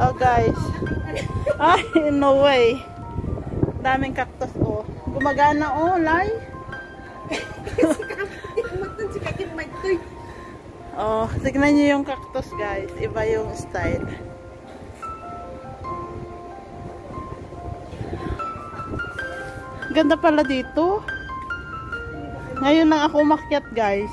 Oh guys. Ay, no way. Daming cactus oh. Gumagana oh, Lai. Oh, tignan niyo yung cactus guys. Iba yung style. Ganda pala dito. Ngayon lang ako umakyat guys.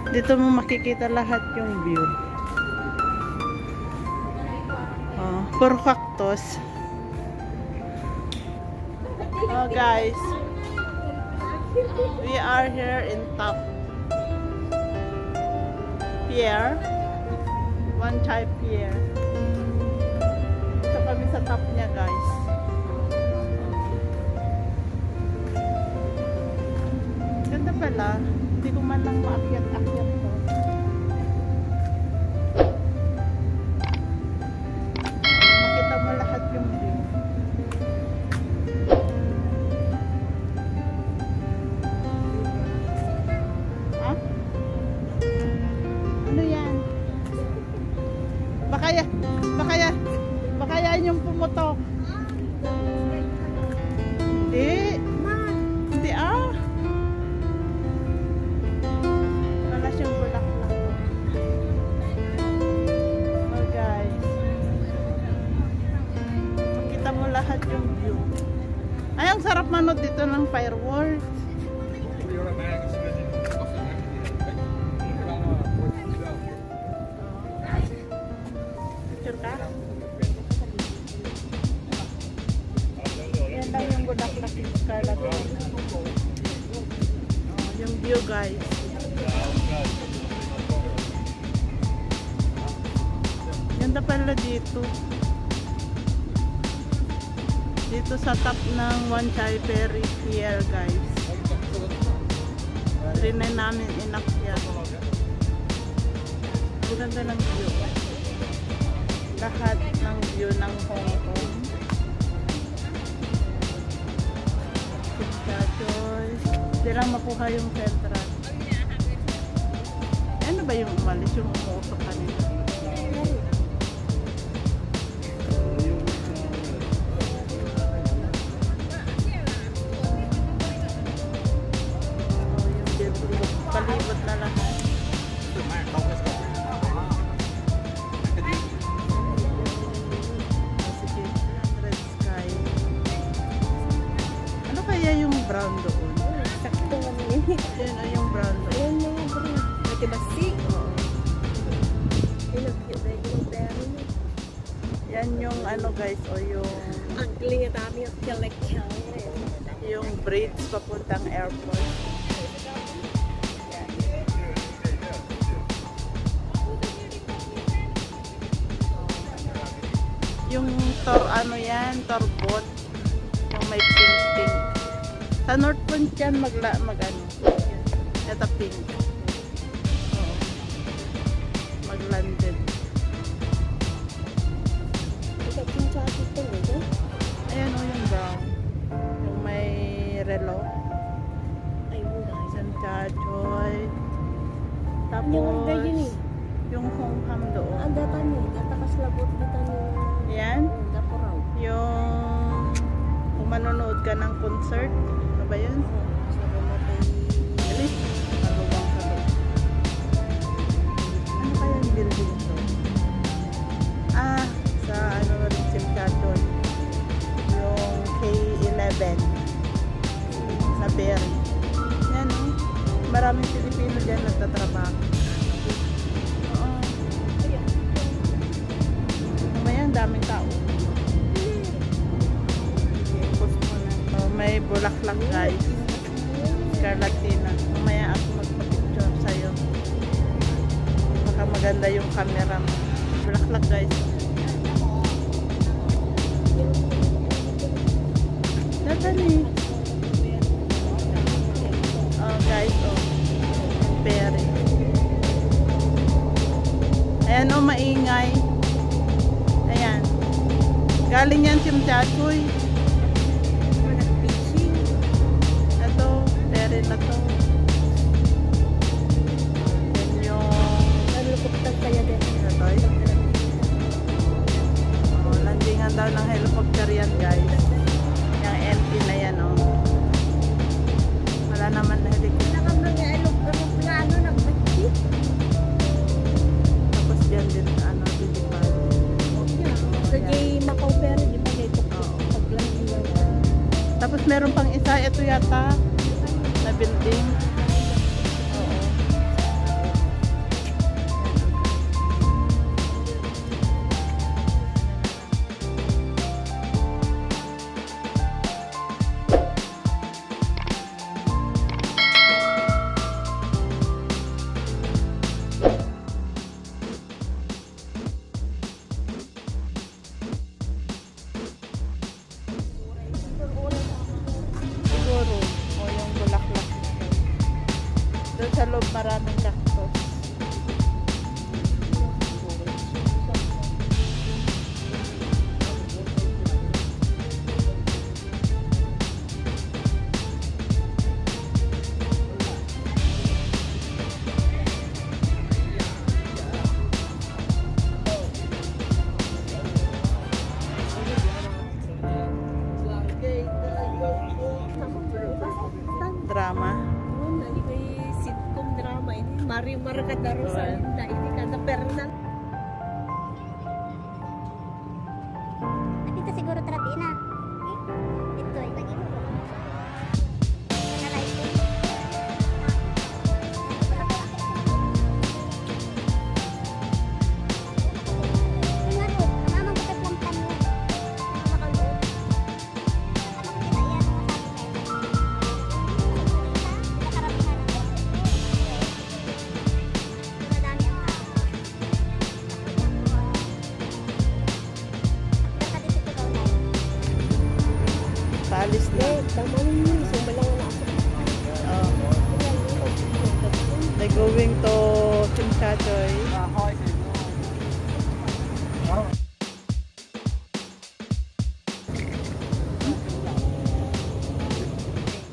Dito mo makikita lahat yung view. Oh, puro cactus. Oh guys. We are here in top pier. One type pier. Ito kami sa top niya guys. Ganda pala. Hindi ko man lang maakyat-akyat to. Makita mo lahat yung view. Ha? Ano yan? Baka yan yung pumutok. Hindi. Hindi ah. Lahat yung view. Ay, ang sarap manood dito ng fireworks. Picture ka? Yan lang yung bulaklak yung scarlet. Oh, yung view guys. Ganda pala dito. Dito sa top ng One Chai Ferry Pier guys. Trinay namin inakyat. Ganda ng view. Lahat ng view ng Hong Kong. Hindi lang makuha yung central. Ano ba yung umalis? Yung umuusok kanina? Palibot na lahat. Sige, red sky. Ano kaya yung brown doon? Sakto kami. Yan o yung brown doon. Ayan na yung brown. Matibasi. Yan yung ano guys, o yung ang galing at aming kilek-kilek. Yung bridge papuntang airport. Yung tor ano yan, tor boat. Yung may pink. Sa North Point yan mag ano. Ito pink. Oo. Mag-landed. Ito pink chatty ito ito. Ayan o yung brown. Yung may relo. Ay muna. San Chachoy. Tapos Yung ang yun eh. yung Hong Ham doon. Ang data niyo. Data kaslabot data niyo. Yan. Daporaw. Yung kung manonood ka ng concert. Ano ba yun? Sabi mo tayo. Alis. Maluwang ka doon. Ano kaya yung building to? Ah, sa ano rin Simcaton. Yung K11 sa Berry. Yan o. Maraming Pilipino dyan nagtatrabaho. Oo. Ang daming tao. Post mo na. Oh, may bulaklak guys. Scarlatina. Mamaya ako magpa-picture sa'yo. Baka maganda yung camera mo. Bulaklak guys. Dadali. Oh guys, oh. Berry. Ayan oh, maingay. Ayan. Galing yan Simchachoy. Ito, berry na to. Yan yung Nalulupag kaya din. ito. guys. Yung empty na yan, oh. Wala naman na helicopter. Wala kang mga aeroplano nagbati. Tapos dyan din, ano, dilipan. Sa J. Macau pero di ba dito paglansin lang. Tapos meron pang isa, ito yata, na building. Oo. Siguro, o yung bulaklak na yun. Doon sa loob maraming cactus. Drama. Nali may sitcom drama ini. Mario Maracata Rosalinda ini kata Fernan. Dito siguro Tratina. Dito ay lagi mo. Nalay ko. Ano, mamang ko pagplampan mo. Mamakaloob. Ano ko kita yan mo sa karamihan ng madami ang tao. Basta dito ko na. Paalis na. Tama yun. Sumbalang na ako. They're going to Simchachoy.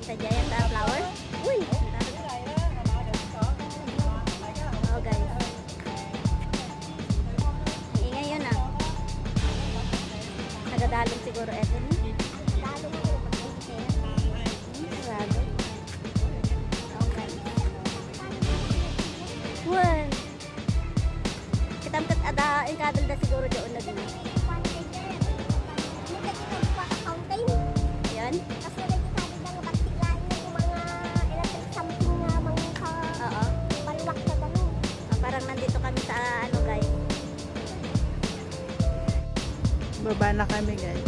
Sa Giant Flower. Uy! Oh guys. Ingay yun ah. Nagadalong siguro eto ni. Dalong ko. Grabe. Oh guys. Well. Kitamkat ada yung kadalda siguro doon na din. Ayan. Oo. Parang nandito kami sa ano guys. Baba na kami guys.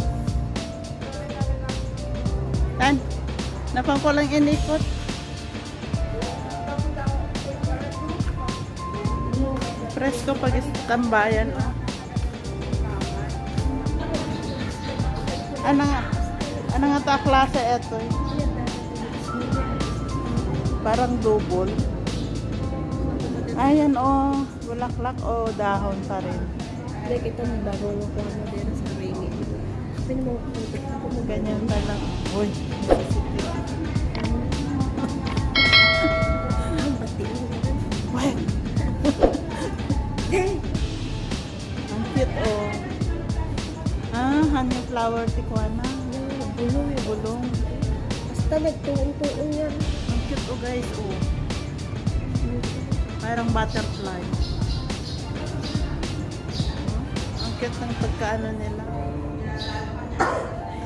Tan, napang ko lang inikot. Presko pag tambayan. Oh. Ano nga ta klase ito? Parang double. Ayan oh, bulaklak o dahon pa rin. Hindi kita ng bago mo po ano din sa rainy. Pwede mo ko Ganyan pa lang. Uy, Wait. Ang cute oh. Hanging flower tikwana. Bulong yung bulong. Basta nagtuong-tuong yan. Ang cute oh guys oh. Parang butterfly. Ang cute ng pagkaano nila.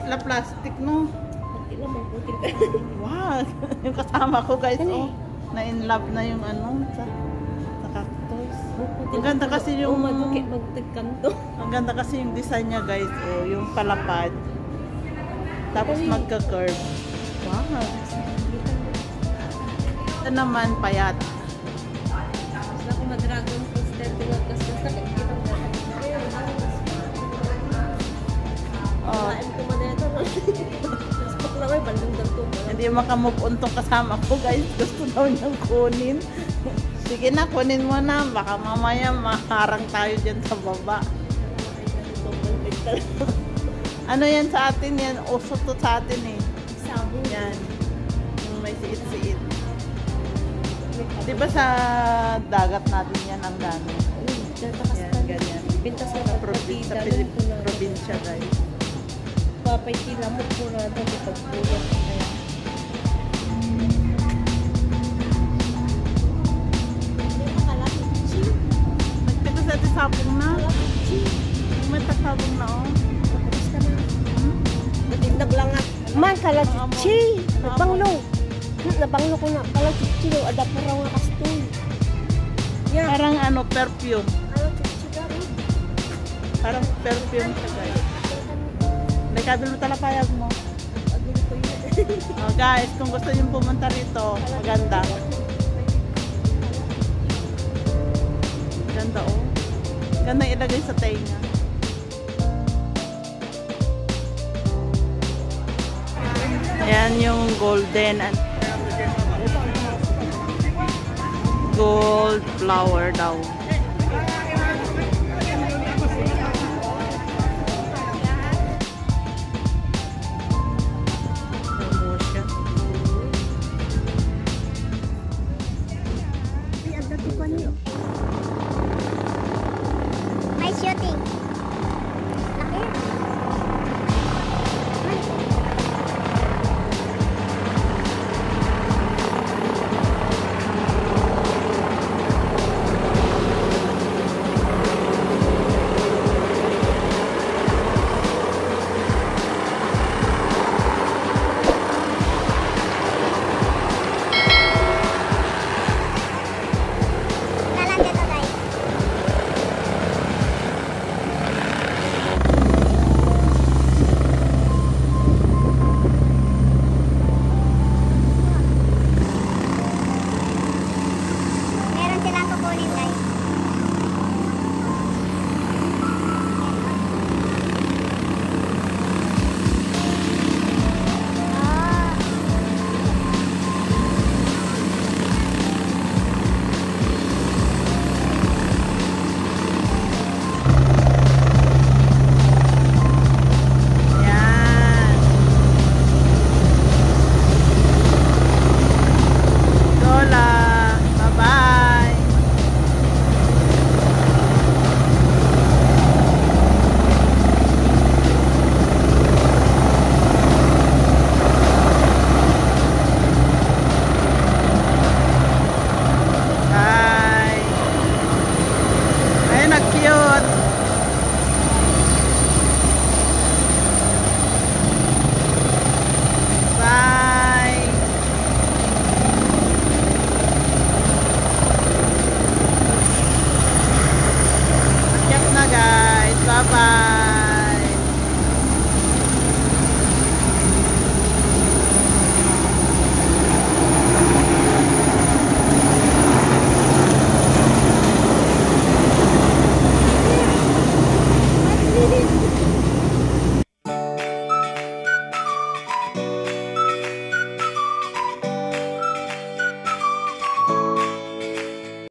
La plastic no. Pati lang may puting ka. Wow. Yung kasama ko guys oh. Na in love na yung ano sa cactus. Ang ganda kasi yung magtagkanto. Ang ganda kasi yung design niya guys, oh, yung palapad. Tapos magka-curve. Wow. Ito naman payat. Basta kung mag-dragon fruit tinagkas ka sa kakitang dragon. Oh, Kain ko man ito. Spok lang ay bandang ganto. hindi makamove on tong kasama ko guys. Gusto daw niyang kunin. Sige na, kunin mo na. Baka mamaya maharang tayo dyan sa baba. Ano yan sa atin yan? Uso to sa atin eh. Sabon. Yan. Yung may siit-siit. Di ba sa dagat natin yan ang dami? Yan, ganyan. Pintas na Sa probinsya guys. Mapay tilamok po na ito pagbulat. Nagpito sa ati sabong na. May tasabong na oh. Matindag lang nga. Man, kalatichi. Nabanglo. Nabanglo ko na. Kalatichi. Ada po raw nga kastoy. Yeah. Parang ano, perfume. Kalatichi ka rin. Parang perfume siya guys. Nagkabil mo talapayag mo. Agad ko yun. Oh, guys, kung gusto nyo pumunta rito, maganda. Ganda oh. Ganda ilagay sa tenga. Ayan yung golden and gold flower daw.